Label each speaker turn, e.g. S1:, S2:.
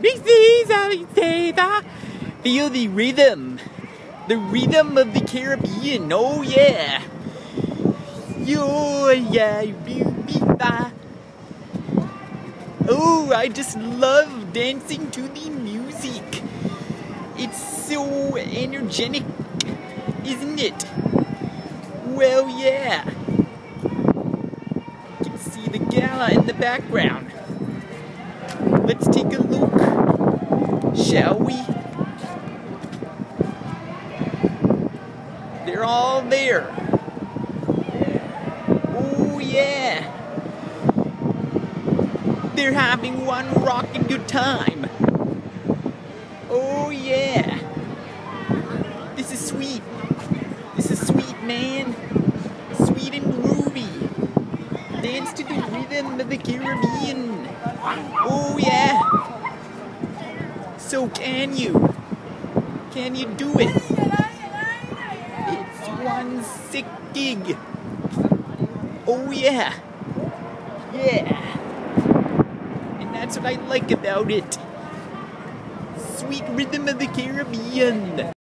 S1: This is Alexander. Feel the rhythm. The rhythm of the Caribbean. Oh yeah. Yo yeah. Oh, I just love dancing to the music. It's so energetic, isn't it? Well, yeah. You can see the gala in the background. Let's take a look, shall we? They're all there. Oh yeah. They're having one rockin' good time. Oh yeah. This is sweet. This is sweet, man. Sweet and groovy. Dance to the rhythm of the Caribbean. Oh yeah. So can you? Can you do it? It's one sick gig. Oh yeah. Yeah. And that's what I like about it. Sweet rhythm of the Caribbean.